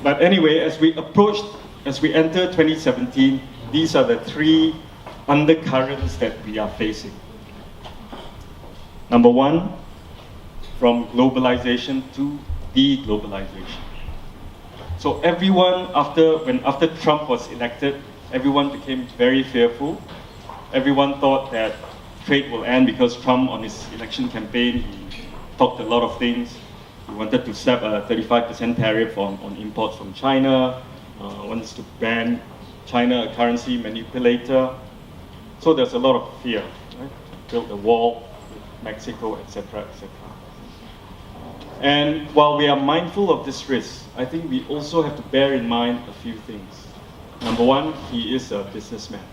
But anyway, as we enter 2017, these are the three undercurrents that we are facing. Number one, from globalization to deglobalization. So everyone, after Trump was elected, everyone became very fearful. Everyone thought that trade will end because Trump, on his election campaign, he talked a lot of things. He wanted to slap a 35% tariff on imports from China, wants to ban China, a currency manipulator. So there's a lot of fear, right? Build a wall with Mexico, etc., etc. And while we are mindful of this risk, I think we also have to bear in mind a few things. Number one, he is a businessman.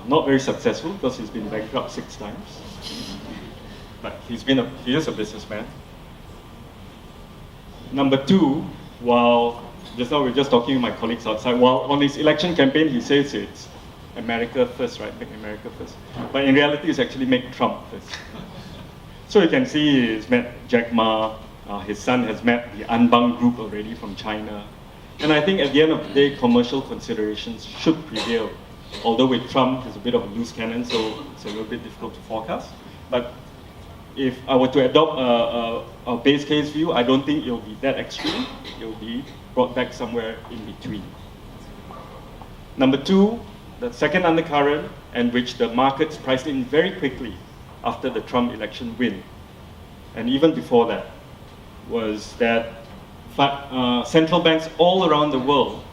Not very successful because he's been bankrupt 6 times. But he is a businessman. Number two, while just now we were just talking with my colleagues outside, while on his election campaign he says it's America first, right? Make America first. But in reality it's actually make Trump first. So you can see he's met Jack Ma, his son has met the Anbang group already from China. And I think at the end of the day, commercial considerations should prevail. Although with Trump, he's a bit of a loose cannon, so it's a little bit difficult to forecast. But if I were to adopt a base case view, I don't think it'll be that extreme. It'll be brought back somewhere in between. Number two, the second undercurrent, and which the markets priced in very quickly after the Trump election win, and even before that, was that central banks all around the world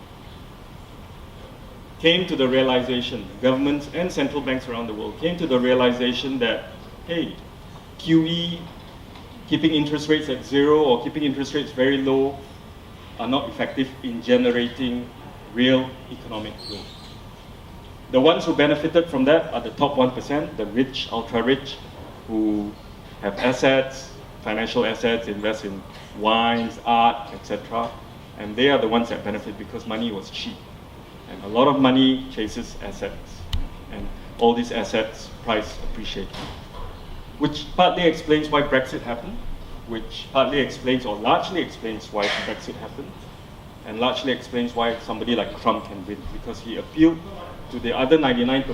came to the realization, governments and central banks around the world came to the realization that, hey, QE, keeping interest rates at 0 or keeping interest rates very low are not effective in generating real economic growth. The ones who benefited from that are the top 1%, the rich, ultra-rich, who have assets, financial assets, invest in wines, art, etc. And they are the ones that benefit because money was cheap. And a lot of money chases assets. And all these assets price appreciate. Which partly explains why Brexit happened, which partly explains or largely explains why Brexit happened, and largely explains why somebody like Trump can win, because he appealed to the other 99%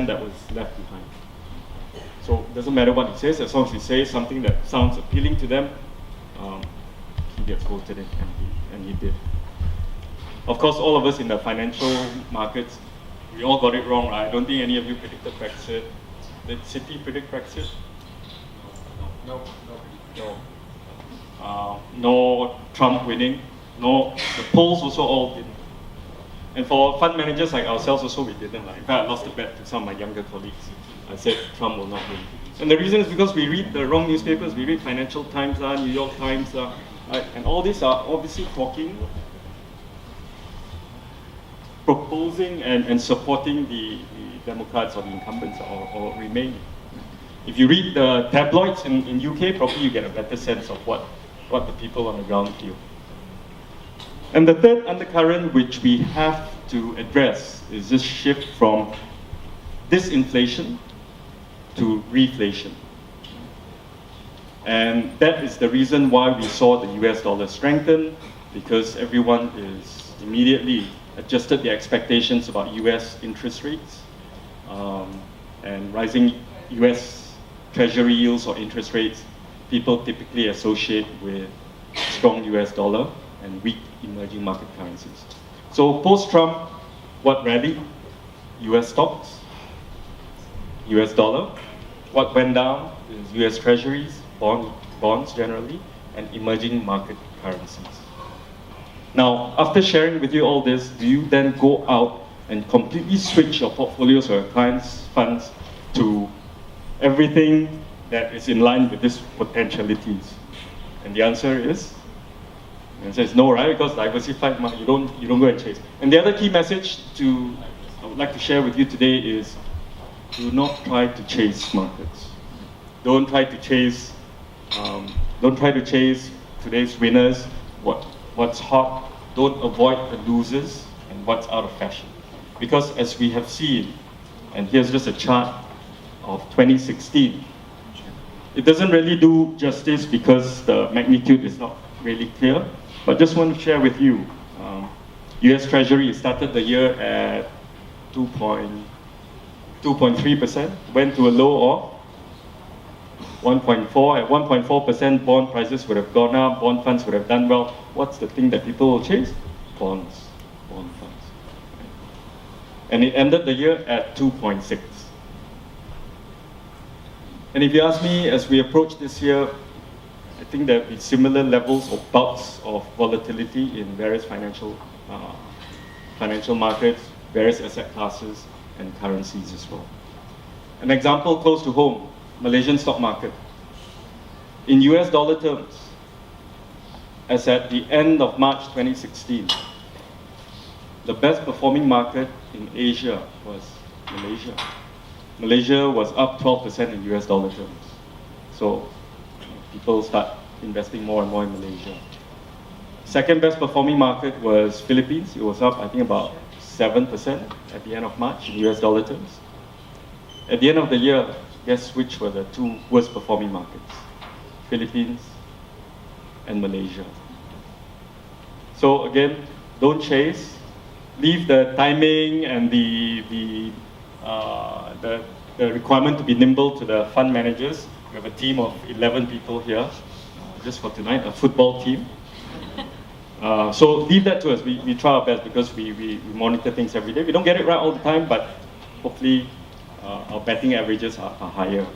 that was left behind. So it doesn't matter what he says, as long as he says something that sounds appealing to them, he gets voted in, and he did. Of course, all of us in the financial markets, we all got it wrong, right? I don't think any of you predicted Brexit. Did Citi predict Brexit? No. No Trump winning. No, the polls also all didn't. And for fund managers like ourselves also, we didn't. In fact, I lost a bet to some of my younger colleagues. I said Trump will not win. And the reason is because we read the wrong newspapers. We read Financial Times, New York Times, right? And all these are obviously proposing and supporting the Democrats or the incumbents or Remain. If you read the tabloids in UK, probably you get a better sense of what the people on the ground feel. And the third undercurrent which we have to address is this shift from disinflation to reflation. And that is the reason why we saw the US dollar strengthen, because everyone is immediately adjusted their expectations about US interest rates and rising US treasury yields or interest rates. People typically associate with strong US dollar and weak emerging market currencies. So post-Trump, what rallied? US stocks, US dollar. What went down is US treasuries, bonds generally, and emerging market currencies. Now, after sharing with you all this, do you then go out and completely switch your portfolios or your clients' funds to everything that is in line with these potentialities? And the answer is no, right? Because diversified money, you don't go and chase. And the other key message I would like to share with you today is, do not try to chase markets. Don't try to chase today's winners, what's hot. Don't avoid the losers and what's out of fashion. Because as we have seen, and here's just a chart of 2016, it doesn't really do justice because the magnitude is not really clear, but just want to share with you. US Treasury started the year at 2.3%, went to a low of 1.4. At 1.4%, bond prices would have gone up, bond funds would have done well. What's the thing that people will chase? Bonds, bond funds. And it ended the year at 2.6. And if you ask me, as we approach this year, I think there will be similar levels or bouts of volatility in various financial markets, various asset classes, and currencies as well. An example close to home, Malaysian stock market. In US dollar terms, as at the end of March 2016, the best performing market in Asia was Malaysia. Malaysia was up 12% in US dollar terms. So people start investing more and more in Malaysia. Second best performing market was Philippines. It was up, I think, about 7% at the end of March in US dollar terms. At the end of the year, guess which were the two worst performing markets? Philippines and Malaysia. So again, don't chase. Leave the timing and the requirement to be nimble to the fund managers. We have a team of 11 people here, just for tonight, a football team. So leave that to us. We try our best because we monitor things every day. We don't get it right all the time, but hopefully our betting averages are higher.